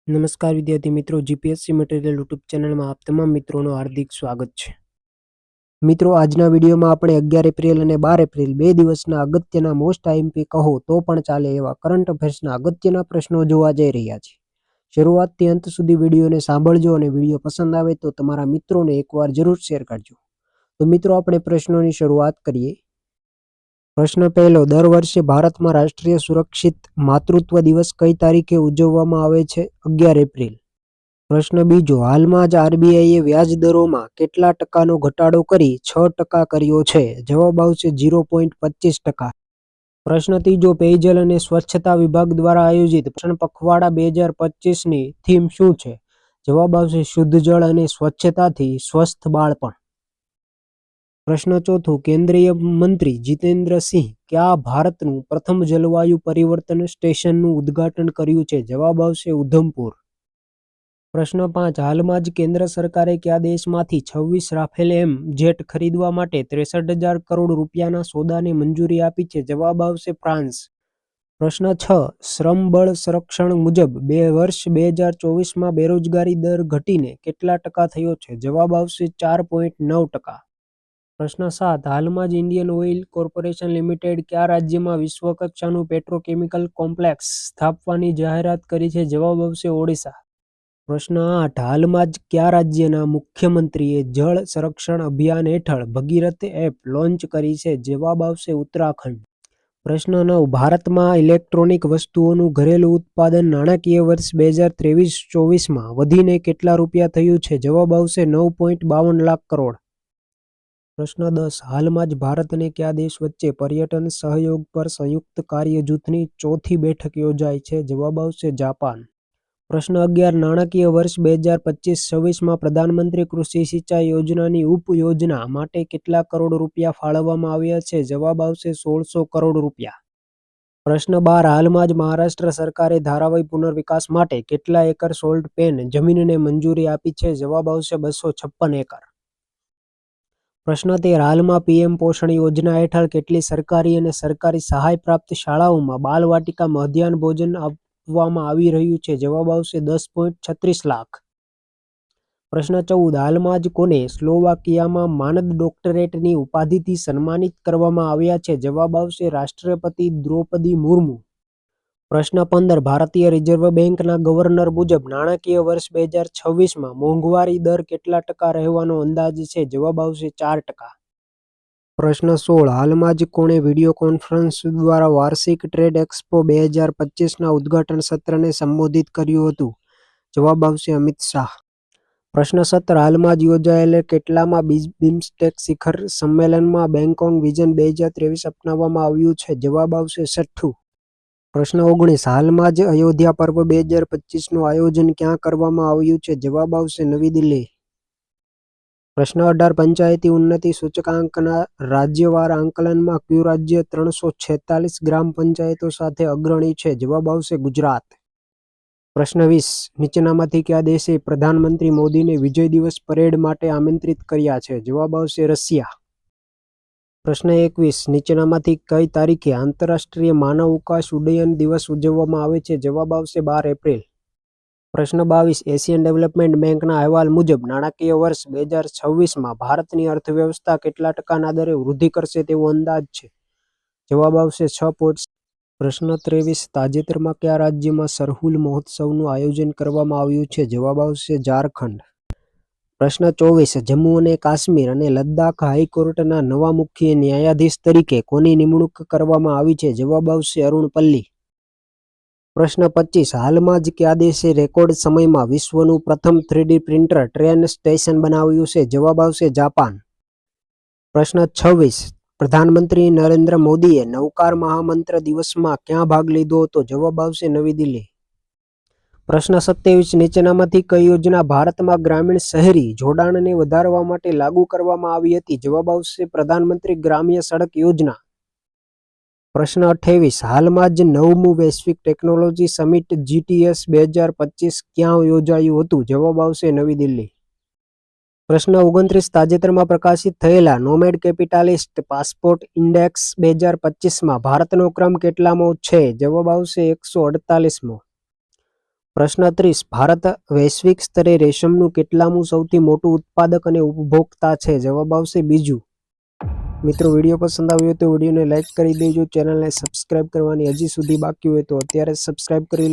નમસ્કાર વિદ્યાર્થી મિત્રો, જીપીએસસી મટીરિયલ યુટ્યુબ ચેનલમાં આપ તમામ મિત્રોનું હાર્દિક સ્વાગત છે. મિત્રો, આજના વિડીયોમાં આપણે 11 એપ્રિલ અને 12 એપ્રિલ 2 દિવસના અગત્યના મોસ્ટ આઈએમપી કહો તો પણ ચાલે એવા કરંટ અફેર્સના અગત્યના પ્રશ્નો જોવા જઈ રહ્યા છે. શરૂઆતથી અંત સુધી વિડીયોને સાંભળજો અને વિડીયો પસંદ આવે તો તમારા મિત્રોને એકવાર જરૂર શેર કરજો. તો મિત્રો, આપણે પ્રશ્નોની શરૂઆત કરીએ. પ્રશ્ન પહેલો, દર વર્ષે ભારતમાં રાષ્ટ્રીય સુરક્ષિત માતૃત્વ દિવસ કઈ તારીખે ઉજવવામાં આવે છે? 11 એપ્રિલ. પ્રશ્ન બીજો, હાલમાં જ આરબીઆઈએ વ્યાજ દરોમાં કેટલા ટકાનો ઘટાડો કરી 6% કર્યો છે? જવાબ આવશે 0.25%. પ્રશ્ન ત્રીજો, પેયજલ અને સ્વચ્છતા વિભાગ દ્વારા આયોજિત પોષણ પખવાડા 2025ની થીમ શું છે? જવાબ આવશે શુદ્ધ જળ અને સ્વચ્છતાથી સ્વસ્થ બાળપણ. પ્રશ્ન ચોથો, કેન્દ્રીય મંત્રી જીતેન્દ્ર સિંહ કયા ભારતનું પ્રથમ જલવાયુ પરિવર્તન સ્ટેશનનું ઉદ્ઘાટન કર્યું છે? જવાબ આવશે ઉધમપુર. પ્રશ્ન 5, હાલમાં જ કેન્દ્ર સરકારે કયા દેશમાંથી 26 રાફેલ જેટ ખરીદવા માટે 63,000 કરોડ રૂપિયાના સોદાને મંજૂરી આપી છે? જવાબ આવશે ફ્રાન્સ. પ્રશ્ન 6, શ્રમ બળ સંરક્ષણ મુજબ વર્ષ 2024માં બેરોજગારી દર ઘટીને કેટલા ટકા થયો છે? જવાબ આવશે 4.9%. પ્રશ્ન 7, હાલમાં જ ઇન્ડિયન ઓઇલ કોર્પોરેશન લિમિટેડ કયા રાજ્યમાં વિશ્વકક્ષાનું પેટ્રોકેમિકલ કોમ્પ્લેક્સ સ્થાપવાની જાહેરાત કરી છે? જવાબ આવશે ઓડિશા. પ્રશ્ન 8, હાલમાં જ કયા રાજ્યના મુખ્યમંત્રીએ જળ સંરક્ષણ અભિયાન હેઠળ ભગીરથ એપ લોન્ચ કરી છે? જવાબ આવશે ઉત્તરાખંડ. પ્રશ્ન 9, ભારતમાં ઇલેક્ટ્રોનિક વસ્તુઓનું ઘરેલું ઉત્પાદન નાણાકીય વર્ષ 2023-24માં વધીને કેટલા રૂપિયા થયું છે? જવાબ આવશે 9.52 લાખ કરોડ. પ્રશ્ન 10, હાલમાં જ ભારત અને કયા દેશ વચ્ચે પર્યટન સહયોગ પર સંયુક્ત કાર્ય જૂથની 4થી બેઠક યોજાઈ છે? જવાબ આવશે જાપાન. પ્રશ્ન 11, નાણાકીય વર્ષ 2025-26માં પ્રધાનમંત્રી કૃષિ સિંચાઈ યોજનાની ઉપયોજના માટે કેટલા કરોડ રૂપિયા ફાળવવામાં આવ્યા છે? જવાબ આવશે 1600 કરોડ રૂપિયા. પ્રશ્ન 12, હાલમાં જ મહારાષ્ટ્ર સરકારે ધારાવી પુનર્વિકાસ માટે કેટલા એકર સોલ્ટ પેન જમીનને મંજૂરી આપી છે? જવાબ આવશે 256 એકર. પ્રશ્ન 13, હાલમાં પીએમ પોષણ યોજના હેઠળ કેટલી સરકારી અને સરકારી સહાય પ્રાપ્ત શાળાઓમાં બાલવાટિકા મધ્યાહન ભોજન આપવામાં આવી રહ્યું છે? જવાબ આવશે 10.36 લાખ. પ્રશ્ન 14, હાલમાં જ કોને સ્લોવાકિયામાં માનદ ડોક્ટરેટની ઉપાધિથી સન્માનિત કરવામાં આવ્યા છે? જવાબ આવશે રાષ્ટ્રપતિ દ્રૌપદી મુર્મુ. પ્રશ્ન 15, ભારતીય રિઝર્વ બેંકના ગવર્નર મુજબ નાણાકીય વર્ષ 2026માં મોંઘવારી દર કેટલા ટકા રહેવાનો અંદાજ છે? જવાબ આવશે 4%. પ્રશ્ન 16, હાલમાં જ કોણે વિડીયો કોન્ફરન્સ દ્વારા વાર્ષિક ટ્રેડ એક્સપો 2025ના ઉદ્ઘાટન સત્રને સંબોધિત કર્યું હતું? જવાબ આવશે અમિત શાહ. પ્રશ્ન 17, હાલમાં જ યોજાયેલ કેટલામાં બિમ્સ્ટેક શિખર સંમેલનમાં બેંકોક વિઝન 2023 અપનાવવામાં આવ્યું છે? જવાબ આવશે 6. પ્રશ્ન 19, હાલમાં જ અયોધ્યા પર્વ 2025નું આયોજન ક્યાં કરવામાં આવ્યું છે? જવાબ આવશે નવી દિલ્હી. પ્રશ્ન 18, પંચાયતી ઉન્નતિ સૂચકાંકના રાજ્યવાર આંકલનમાં કયું રાજ્ય 346 ગ્રામ પંચાયતો સાથે અગ્રણી છે? જવાબ આવશે ગુજરાત. પ્રશ્ન 20, નીચેનામાંથી કયા દેશે પ્રધાનમંત્રી મોદીને વિજય દિવસ પરેડ માટે આમંત્રિત કર્યા છે? જવાબ આવશે રશિયા. પ્રશ્ન 21, નીચેનામાંથી કઈ તારીખે આંતરરાષ્ટ્રીય માનવ અવકાશ ઉડ્ડયન દિવસ ઉજવવામાં આવે છે? જવાબ આવશે 12 એપ્રિલ. પ્રશ્ન 22, એશિયન ડેવલપમેન્ટ બેંકના અહેવાલ મુજબ નાણાકીય વર્ષ 2026માં ભારતની અર્થવ્યવસ્થા કેટલા ટકાના દરે વૃદ્ધિ કરશે તેવો અંદાજ છે? જવાબ આવશે 6. પ્રશ્ન 23, તાજેતરમાં કયા રાજ્યમાં સરહુલ મહોત્સવનું આયોજન કરવામાં આવ્યું છે? જવાબ આવશે ઝારખંડ. પ્રશ્ન 24, જમ્મુ અને કાશ્મીર અને લદ્દાખ હાઈકોર્ટના નવા મુખ્ય ન્યાયાધીશ તરીકે કોની નિમણૂક કરવામાં આવી છે? જવાબ આવશે અરુણ પલ્લી. પ્રશ્ન 25, હાલમાં જ કયા દેશે રેકોર્ડ સમયમાં વિશ્વનું પ્રથમ 3D પ્રિન્ટર ટ્રેન સ્ટેશન બનાવ્યું છે? જવાબ આવશે જાપાન. પ્રશ્ન 26, પ્રધાનમંત્રી નરેન્દ્ર મોદીએ નવકાર મહામંત્ર દિવસમાં ક્યાં ભાગ લીધો હતો? જવાબ આવશે નવી દિલ્હી. પ્રશ્ન 27, નીચેનામાંથી કઈ યોજના ભારતમાં ગ્રામીણ શહેરી જોડાણને વધારવા માટે લાગુ કરવામાં આવી હતી? જવાબ આવશે પ્રધાનમંત્રી ગ્રામ્ય સડક યોજના. પ્રશ્ન 28, હાલમાં જ 9મું વૈશ્વિક ટેકનોલોજી સમિટ GTS 2025 ક્યાં યોજાયું હતું? જવાબ આવશે નવી દિલ્હી. પ્રશ્ન 29, તાજેતરમાં પ્રકાશિત થયેલા નોમેડ કેપિટાલિસ્ટ પાસપોર્ટ ઇન્ડેક્સ 2025માં ભારતનો ક્રમ કેટલામો છે? જવાબ આવશે 148મો. પ્રશ્ન 30 ભારત વૈશ્વિક સ્તરે રેશમનું કેટલામું સૌથી મોટું ઉત્પાદક અને ઉપભોક્તા છે? જવાબ આવશે બીજું. મિત્રો વિડીયો પસંદ આવ્યો તો વિડીયોને લાઇક કરી દેજો. ચેનલને સબસ્ક્રાઇબ કરવાની હજી સુધી બાકી હોય તો અત્યારે સબસ્ક્રાઇબ કરી